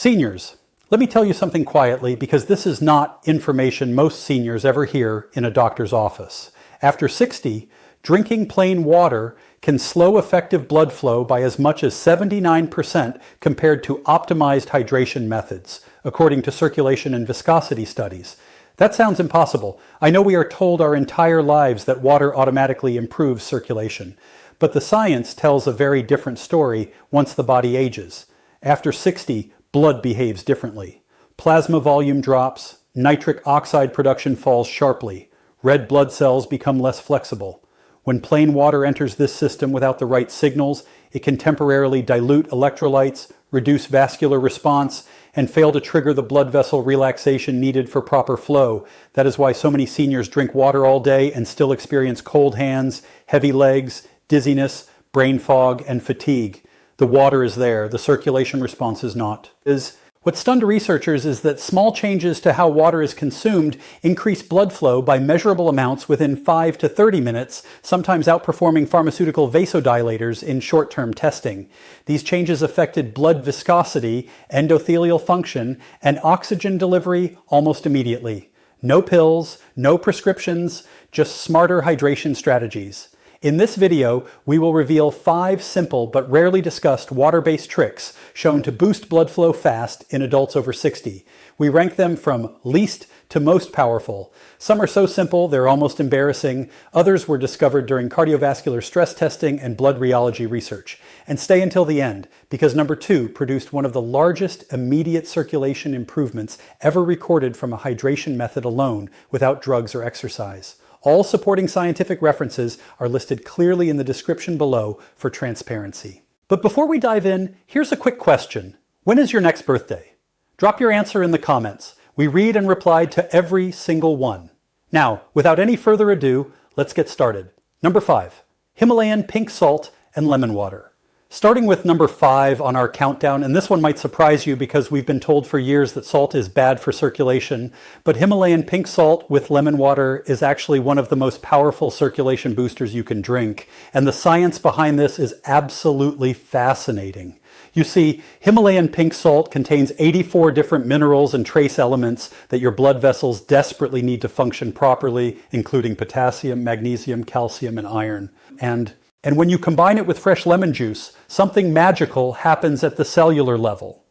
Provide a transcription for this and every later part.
Seniors, let me tell you something quietly because this is not information most seniors ever hear in a doctor's office. After 60, drinking plain water can slow effective blood flow by as much as 79% compared to optimized hydration methods, according to circulation and viscosity studies. That sounds impossible. I know we are told our entire lives that water automatically improves circulation, but the science tells a very different story once the body ages. After 60, blood behaves differently. Plasma volume drops, nitric oxide production falls sharply, red blood cells become less flexible. When plain water enters this system without the right signals, it can temporarily dilute electrolytes, reduce vascular response, and fail to trigger the blood vessel relaxation needed for proper flow. That is why so many seniors drink water all day and still experience cold hands, heavy legs, dizziness, brain fog, and fatigue. The water is there, the circulation response is not. What stunned researchers is that small changes to how water is consumed increase blood flow by measurable amounts within 5 to 30 minutes, sometimes outperforming pharmaceutical vasodilators in short-term testing. These changes affected blood viscosity, endothelial function, and oxygen delivery almost immediately. No pills, no prescriptions, just smarter hydration strategies. In this video, we will reveal 5 simple but rarely discussed water-based tricks shown to boost blood flow fast in adults over 60. We rank them from least to most powerful. Some are so simple they're almost embarrassing. Others were discovered during cardiovascular stress testing and blood rheology research. And stay until the end, because number 2 produced one of the largest immediate circulation improvements ever recorded from a hydration method alone without drugs or exercise. All supporting scientific references are listed clearly in the description below for transparency. But before we dive in, here's a quick question. When is your next birthday? Drop your answer in the comments. We read and reply to every single one. Now, without any further ado, let's get started. Number 5, Himalayan pink salt and lemon water. Starting with number 5 on our countdown, and this one might surprise you because we've been told for years that salt is bad for circulation, but Himalayan pink salt with lemon water is actually one of the most powerful circulation boosters you can drink, and the science behind this is absolutely fascinating. You see, Himalayan pink salt contains 84 different minerals and trace elements that your blood vessels desperately need to function properly, including potassium, magnesium, calcium, and iron. And when you combine it with fresh lemon juice, something magical happens at the cellular level.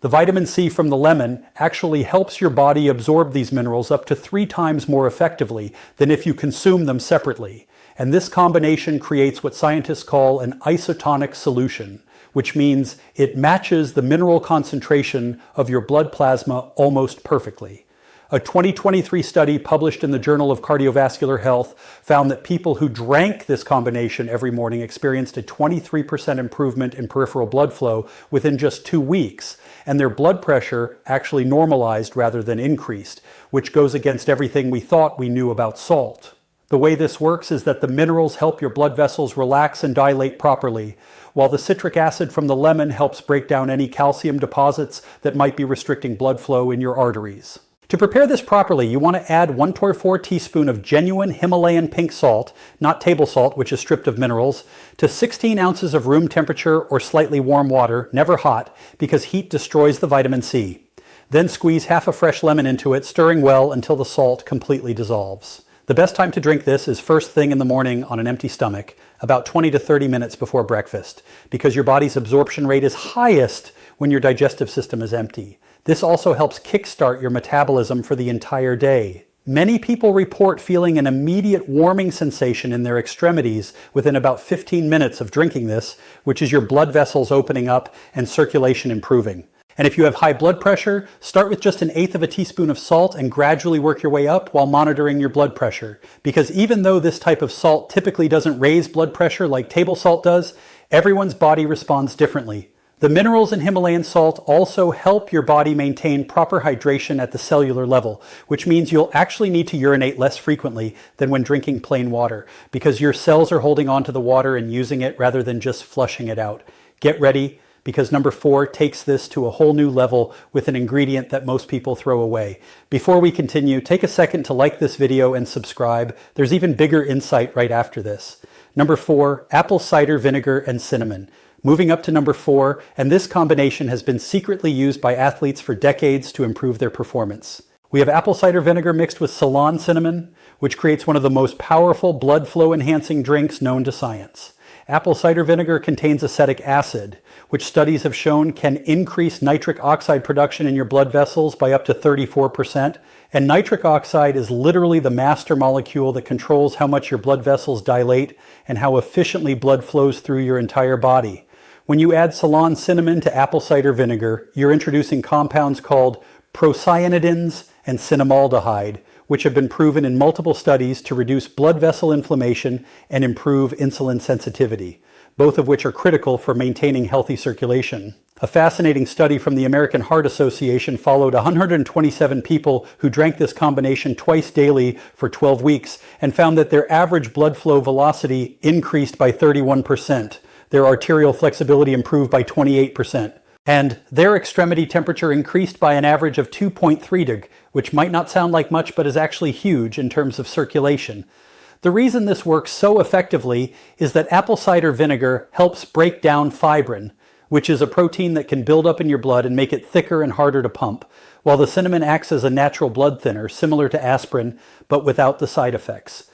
The vitamin C from the lemon actually helps your body absorb these minerals up to 3 times more effectively than if you consume them separately. And this combination creates what scientists call an isotonic solution, which means it matches the mineral concentration of your blood plasma almost perfectly. A 2023 study published in the Journal of Cardiovascular Health found that people who drank this combination every morning experienced a 23% improvement in peripheral blood flow within just 2 weeks, and their blood pressure actually normalized rather than increased, which goes against everything we thought we knew about salt. The way this works is that the minerals help your blood vessels relax and dilate properly, while the citric acid from the lemon helps break down any calcium deposits that might be restricting blood flow in your arteries. To prepare this properly, you want to add 1/4 teaspoon of genuine Himalayan pink salt, not table salt, which is stripped of minerals, to 16 ounces of room temperature or slightly warm water, never hot, because heat destroys the vitamin C. Then squeeze half a fresh lemon into it, stirring well until the salt completely dissolves. The best time to drink this is first thing in the morning on an empty stomach, about 20 to 30 minutes before breakfast, because your body's absorption rate is highest when your digestive system is empty. This also helps kickstart your metabolism for the entire day. Many people report feeling an immediate warming sensation in their extremities within about 15 minutes of drinking this, which is your blood vessels opening up and circulation improving. And if you have high blood pressure, start with just 1/8 of a teaspoon of salt and gradually work your way up while monitoring your blood pressure. Because even though this type of salt typically doesn't raise blood pressure like table salt does, everyone's body responds differently. The minerals in Himalayan salt also help your body maintain proper hydration at the cellular level, which means you'll actually need to urinate less frequently than when drinking plain water, because your cells are holding on to the water and using it rather than just flushing it out. Get ready, because number 4 takes this to a whole new level with an ingredient that most people throw away. Before we continue, take a second to like this video and subscribe. There's even bigger insight right after this. Number 4, apple cider vinegar and cinnamon. Moving up to number 4, and this combination has been secretly used by athletes for decades to improve their performance. We have apple cider vinegar mixed with Ceylon cinnamon, which creates one of the most powerful blood flow enhancing drinks known to science. Apple cider vinegar contains acetic acid, which studies have shown can increase nitric oxide production in your blood vessels by up to 34%. And nitric oxide is literally the master molecule that controls how much your blood vessels dilate and how efficiently blood flows through your entire body. When you add Ceylon cinnamon to apple cider vinegar, you're introducing compounds called procyanidins and cinnamaldehyde, which have been proven in multiple studies to reduce blood vessel inflammation and improve insulin sensitivity, both of which are critical for maintaining healthy circulation. A fascinating study from the American Heart Association followed 127 people who drank this combination twice daily for 12 weeks and found that their average blood flow velocity increased by 31%. Their arterial flexibility improved by 28%. And their extremity temperature increased by an average of 2.3 deg, which might not sound like much, but is actually huge in terms of circulation. The reason this works so effectively is that apple cider vinegar helps break down fibrin, which is a protein that can build up in your blood and make it thicker and harder to pump, while the cinnamon acts as a natural blood thinner, similar to aspirin, but without the side effects.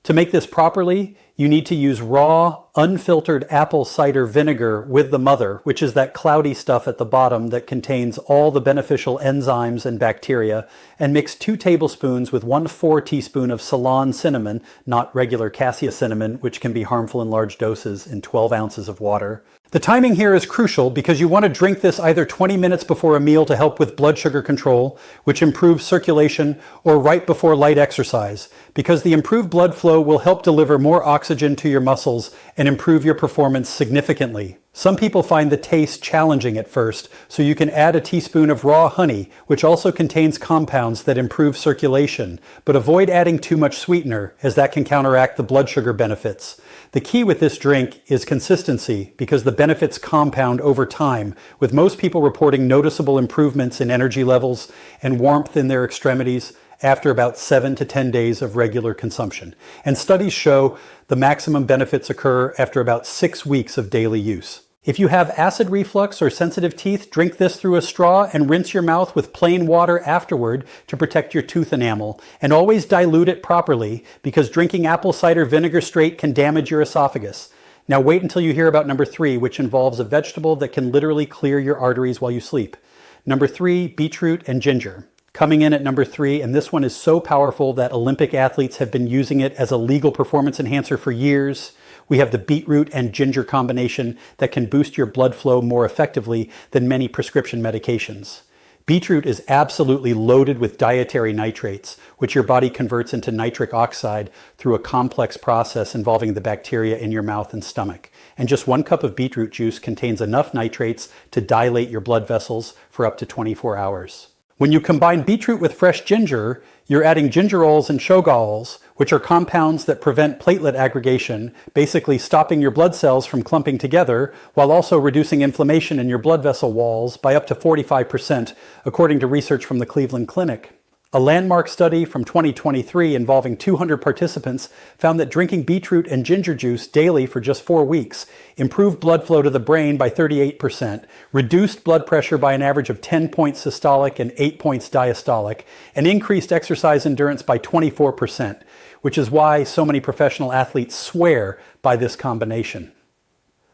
To make this properly, you need to use raw, unfiltered apple cider vinegar with the mother, which is that cloudy stuff at the bottom that contains all the beneficial enzymes and bacteria, and mix 2 tablespoons with 1/4 teaspoon of Ceylon cinnamon, not regular cassia cinnamon, which can be harmful in large doses, in 12 ounces of water. The timing here is crucial because you want to drink this either 20 minutes before a meal to help with blood sugar control, which improves circulation, or right before light exercise, because the improved blood flow will help deliver more oxygen to your muscles and improve your performance significantly. Some people find the taste challenging at first, so you can add a teaspoon of raw honey, which also contains compounds that improve circulation, but avoid adding too much sweetener, as that can counteract the blood sugar benefits. The key with this drink is consistency, because the benefits compound over time, with most people reporting noticeable improvements in energy levels and warmth in their extremities after about 7 to 10 days of regular consumption. And studies show the maximum benefits occur after about 6 weeks of daily use. If you have acid reflux or sensitive teeth, drink this through a straw and rinse your mouth with plain water afterward to protect your tooth enamel. And always dilute it properly, because drinking apple cider vinegar straight can damage your esophagus. Now wait until you hear about number 3, which involves a vegetable that can literally clear your arteries while you sleep. Number 3, beetroot and ginger. Coming in at number 3, and this one is so powerful that Olympic athletes have been using it as a legal performance enhancer for years. We have the beetroot and ginger combination that can boost your blood flow more effectively than many prescription medications. Beetroot is absolutely loaded with dietary nitrates, which your body converts into nitric oxide through a complex process involving the bacteria in your mouth and stomach. And just 1 cup of beetroot juice contains enough nitrates to dilate your blood vessels for up to 24 hours. When you combine beetroot with fresh ginger, you're adding gingerols and shogaols, which are compounds that prevent platelet aggregation, basically stopping your blood cells from clumping together, while also reducing inflammation in your blood vessel walls by up to 45%, according to research from the Cleveland Clinic. A landmark study from 2023 involving 200 participants found that drinking beetroot and ginger juice daily for just 4 weeks improved blood flow to the brain by 38%, reduced blood pressure by an average of 10 points systolic and 8 points diastolic, and increased exercise endurance by 24%, which is why so many professional athletes swear by this combination.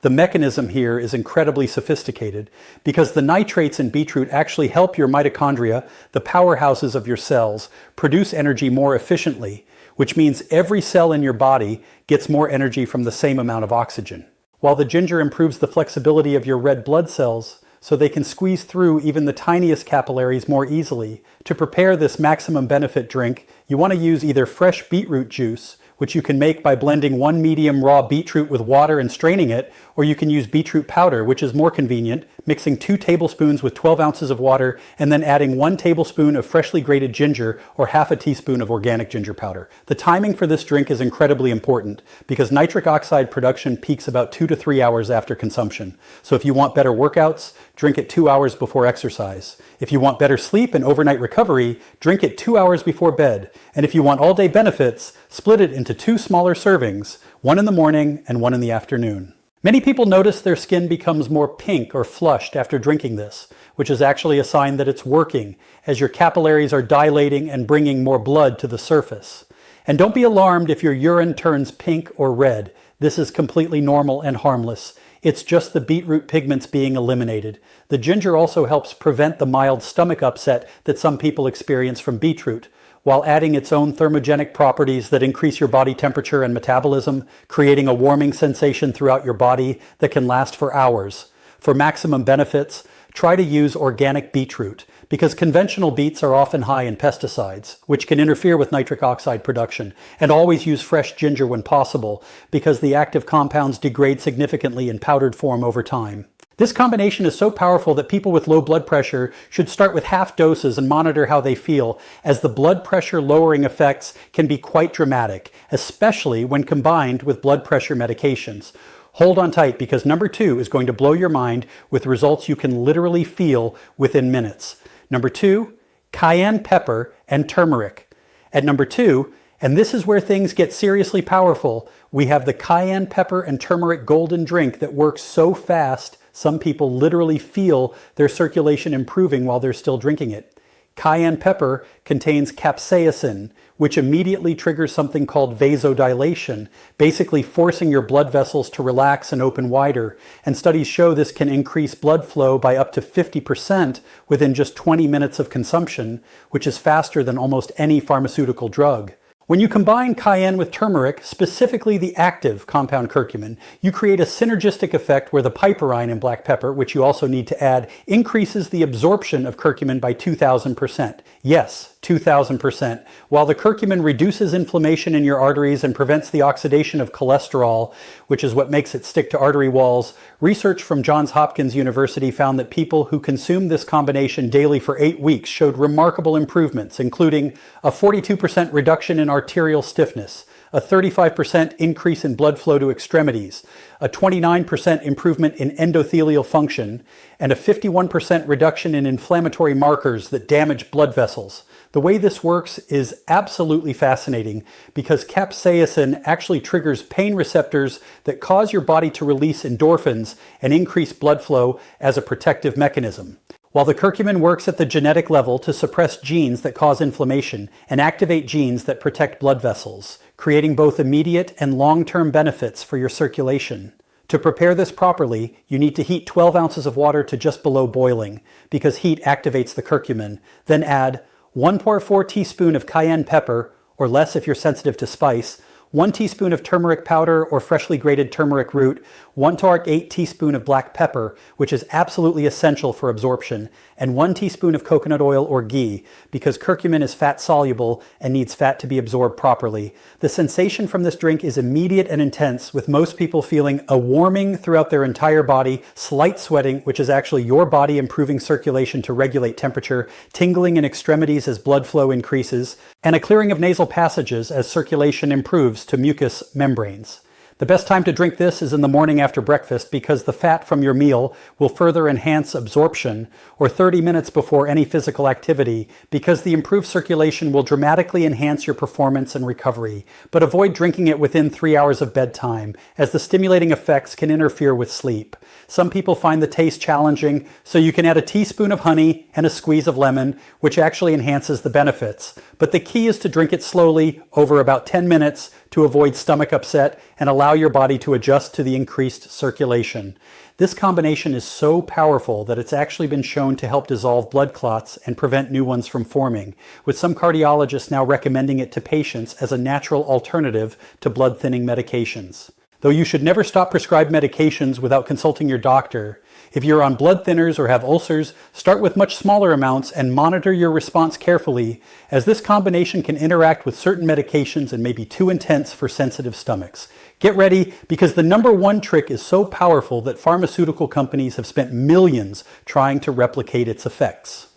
The mechanism here is incredibly sophisticated because the nitrates in beetroot actually help your mitochondria, the powerhouses of your cells, produce energy more efficiently, which means every cell in your body gets more energy from the same amount of oxygen. While the ginger improves the flexibility of your red blood cells so they can squeeze through even the tiniest capillaries more easily. To prepare this maximum benefit drink, you want to use either fresh beetroot juice, which you can make by blending 1 medium raw beetroot with water and straining it, or you can use beetroot powder, which is more convenient, mixing 2 tablespoons with 12 ounces of water and then adding 1 tablespoon of freshly grated ginger or half a teaspoon of organic ginger powder. The timing for this drink is incredibly important because nitric oxide production peaks about 2 to 3 hours after consumption. So if you want better workouts, drink it 2 hours before exercise. If you want better sleep and overnight recovery, drink it 2 hours before bed. And if you want all-day benefits, split it into 2 smaller servings, one in the morning and one in the afternoon. Many people notice their skin becomes more pink or flushed after drinking this, which is actually a sign that it's working, as your capillaries are dilating and bringing more blood to the surface. And don't be alarmed if your urine turns pink or red. This is completely normal and harmless. It's just the beetroot pigments being eliminated. The ginger also helps prevent the mild stomach upset that some people experience from beetroot, while adding its own thermogenic properties that increase your body temperature and metabolism, creating a warming sensation throughout your body that can last for hours. For maximum benefits, try to use organic beetroot, because conventional beets are often high in pesticides, which can interfere with nitric oxide production, and always use fresh ginger when possible, because the active compounds degrade significantly in powdered form over time. This combination is so powerful that people with low blood pressure should start with half doses and monitor how they feel, as the blood pressure lowering effects can be quite dramatic, especially when combined with blood pressure medications. Hold on tight, because number 2 is going to blow your mind with results you can literally feel within minutes. Number 2, cayenne pepper and turmeric. At number 2, and this is where things get seriously powerful, we have the cayenne pepper and turmeric golden drink that works so fast some people literally feel their circulation improving while they're still drinking it. Cayenne pepper contains capsaicin, which immediately triggers something called vasodilation, basically forcing your blood vessels to relax and open wider. And studies show this can increase blood flow by up to 50% within just 20 minutes of consumption, which is faster than almost any pharmaceutical drug. When you combine cayenne with turmeric, specifically the active compound curcumin, you create a synergistic effect where the piperine in black pepper, which you also need to add, increases the absorption of curcumin by 2,000%. Yes, 2,000%. While the curcumin reduces inflammation in your arteries and prevents the oxidation of cholesterol, which is what makes it stick to artery walls, research from Johns Hopkins University found that people who consumed this combination daily for 8 weeks showed remarkable improvements, including a 42% reduction in arterial stiffness, a 35% increase in blood flow to extremities, a 29% improvement in endothelial function, and a 51% reduction in inflammatory markers that damage blood vessels. The way this works is absolutely fascinating, because capsaicin actually triggers pain receptors that cause your body to release endorphins and increase blood flow as a protective mechanism. While the curcumin works at the genetic level to suppress genes that cause inflammation and activate genes that protect blood vessels, creating both immediate and long-term benefits for your circulation. To prepare this properly, you need to heat 12 ounces of water to just below boiling, because heat activates the curcumin. Then add 1.4 teaspoon of cayenne pepper, or less if you're sensitive to spice, 1 teaspoon of turmeric powder or freshly grated turmeric root, 1 to 8 teaspoon of black pepper, which is absolutely essential for absorption, and 1 teaspoon of coconut oil or ghee, because curcumin is fat soluble and needs fat to be absorbed properly. The sensation from this drink is immediate and intense, with most people feeling a warming throughout their entire body, slight sweating, which is actually your body improving circulation to regulate temperature, tingling in extremities as blood flow increases, and a clearing of nasal passages as circulation improves to mucous membranes. The best time to drink this is in the morning after breakfast, because the fat from your meal will further enhance absorption, or 30 minutes before any physical activity, because the improved circulation will dramatically enhance your performance and recovery. But avoid drinking it within 3 hours of bedtime, as the stimulating effects can interfere with sleep. Some people find the taste challenging, so you can add a teaspoon of honey and a squeeze of lemon, which actually enhances the benefits. But the key is to drink it slowly over about 10 minutes to avoid stomach upset and allow your body to adjust to the increased circulation. This combination is so powerful that it's actually been shown to help dissolve blood clots and prevent new ones from forming, with some cardiologists now recommending it to patients as a natural alternative to blood-thinning medications. Though you should never stop prescribed medications without consulting your doctor. If you're on blood thinners or have ulcers, start with much smaller amounts and monitor your response carefully, as this combination can interact with certain medications and may be too intense for sensitive stomachs. Get ready, because the number 1 trick is so powerful that pharmaceutical companies have spent millions trying to replicate its effects.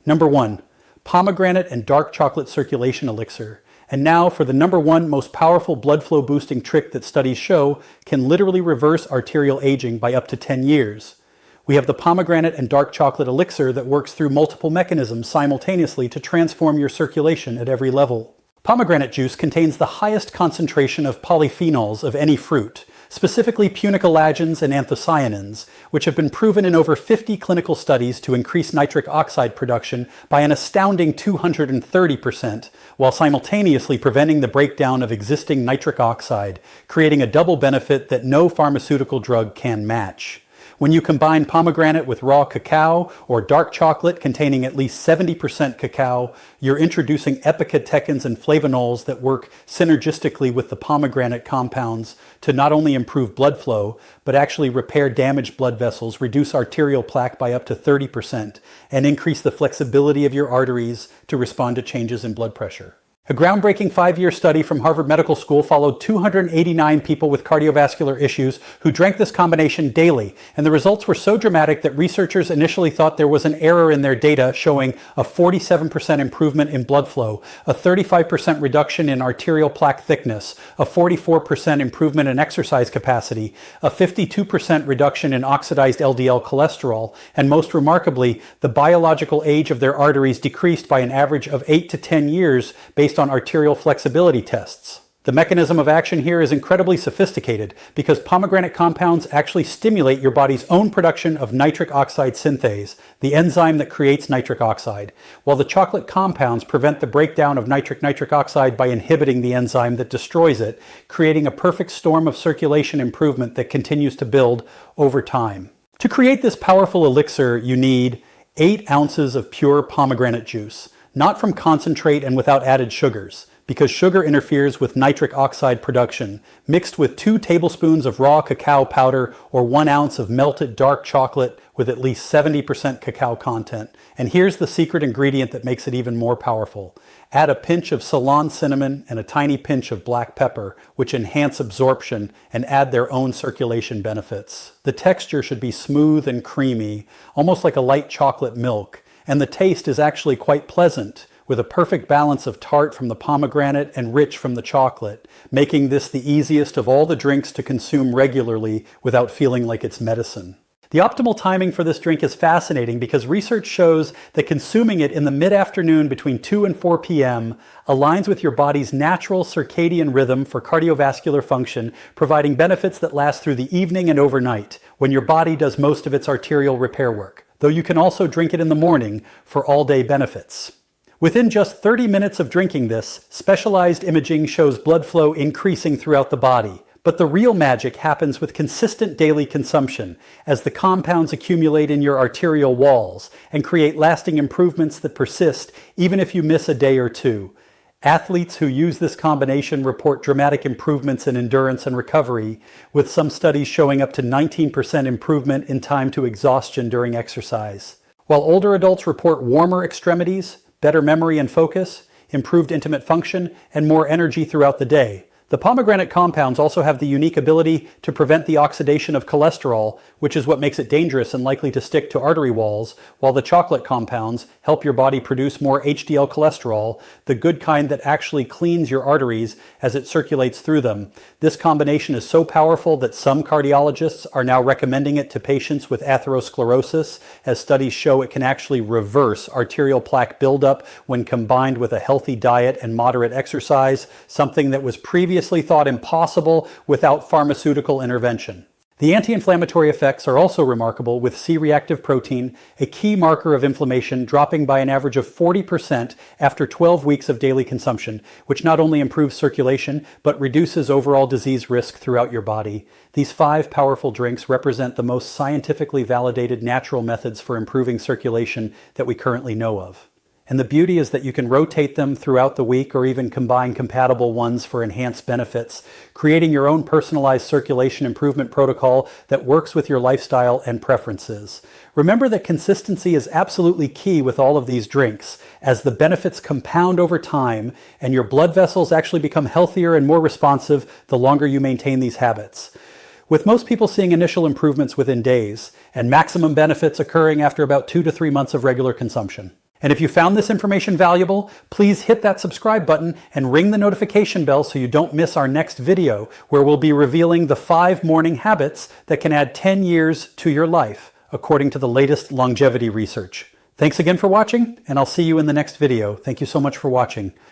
Number 1, pomegranate and dark chocolate circulation elixir. And now for the number 1 most powerful blood flow boosting trick that studies show can literally reverse arterial aging by up to 10 years. We have the pomegranate and dark chocolate elixir that works through multiple mechanisms simultaneously to transform your circulation at every level. Pomegranate juice contains the highest concentration of polyphenols of any fruit, specifically punicolagens and anthocyanins, which have been proven in over 50 clinical studies to increase nitric oxide production by an astounding 230%, while simultaneously preventing the breakdown of existing nitric oxide, creating a double benefit that no pharmaceutical drug can match. When you combine pomegranate with raw cacao or dark chocolate containing at least 70% cacao, you're introducing epicatechins and flavonols that work synergistically with the pomegranate compounds to not only improve blood flow, but actually repair damaged blood vessels, reduce arterial plaque by up to 30%, and increase the flexibility of your arteries to respond to changes in blood pressure. A groundbreaking 5-year study from Harvard Medical School followed 289 people with cardiovascular issues who drank this combination daily, and the results were so dramatic that researchers initially thought there was an error in their data, showing a 47% improvement in blood flow, a 35% reduction in arterial plaque thickness, a 44% improvement in exercise capacity, a 52% reduction in oxidized LDL cholesterol, and most remarkably, the biological age of their arteries decreased by an average of 8 to 10 years based on arterial flexibility tests. The mechanism of action here is incredibly sophisticated because pomegranate compounds actually stimulate your body's own production of nitric oxide synthase, the enzyme that creates nitric oxide, while the chocolate compounds prevent the breakdown of nitric oxide by inhibiting the enzyme that destroys it, creating a perfect storm of circulation improvement that continues to build over time. To create this powerful elixir, you need 8 ounces of pure pomegranate juice, not from concentrate and without added sugars, because sugar interferes with nitric oxide production, mixed with 2 tablespoons of raw cacao powder or 1 ounce of melted dark chocolate with at least 70% cacao content. And here's the secret ingredient that makes it even more powerful. Add a pinch of Ceylon cinnamon and a tiny pinch of black pepper, which enhance absorption and add their own circulation benefits. The texture should be smooth and creamy, almost like a light chocolate milk. And the taste is actually quite pleasant, with a perfect balance of tart from the pomegranate and rich from the chocolate, making this the easiest of all the drinks to consume regularly without feeling like it's medicine. The optimal timing for this drink is fascinating because research shows that consuming it in the mid-afternoon between 2 and 4 p.m. aligns with your body's natural circadian rhythm for cardiovascular function, providing benefits that last through the evening and overnight, when your body does most of its arterial repair work, though you can also drink it in the morning for all-day benefits. Within just 30 minutes of drinking this, specialized imaging shows blood flow increasing throughout the body. But the real magic happens with consistent daily consumption, as the compounds accumulate in your arterial walls and create lasting improvements that persist even if you miss a day or two. Athletes who use this combination report dramatic improvements in endurance and recovery, with some studies showing up to 19% improvement in time to exhaustion during exercise. While older adults report warmer extremities, better memory and focus, improved intimate function, and more energy throughout the day. The pomegranate compounds also have the unique ability to prevent the oxidation of cholesterol, which is what makes it dangerous and likely to stick to artery walls, while the chocolate compounds help your body produce more HDL cholesterol, the good kind that actually cleans your arteries as it circulates through them. This combination is so powerful that some cardiologists are now recommending it to patients with atherosclerosis, as studies show it can actually reverse arterial plaque buildup when combined with a healthy diet and moderate exercise, something that was previously thought impossible without pharmaceutical intervention. The anti-inflammatory effects are also remarkable, with C-reactive protein, a key marker of inflammation, dropping by an average of 40% after 12 weeks of daily consumption, which not only improves circulation, but reduces overall disease risk throughout your body. These 5 powerful drinks represent the most scientifically validated natural methods for improving circulation that we currently know of. And the beauty is that you can rotate them throughout the week or even combine compatible ones for enhanced benefits, creating your own personalized circulation improvement protocol that works with your lifestyle and preferences. Remember that consistency is absolutely key with all of these drinks, as the benefits compound over time and your blood vessels actually become healthier and more responsive the longer you maintain these habits. With most people seeing initial improvements within days, and maximum benefits occurring after about 2 to 3 months of regular consumption. And if you found this information valuable, please hit that subscribe button and ring the notification bell so you don't miss our next video, where we'll be revealing the 5 morning habits that can add 10 years to your life, according to the latest longevity research. Thanks again for watching, and I'll see you in the next video. Thank you so much for watching.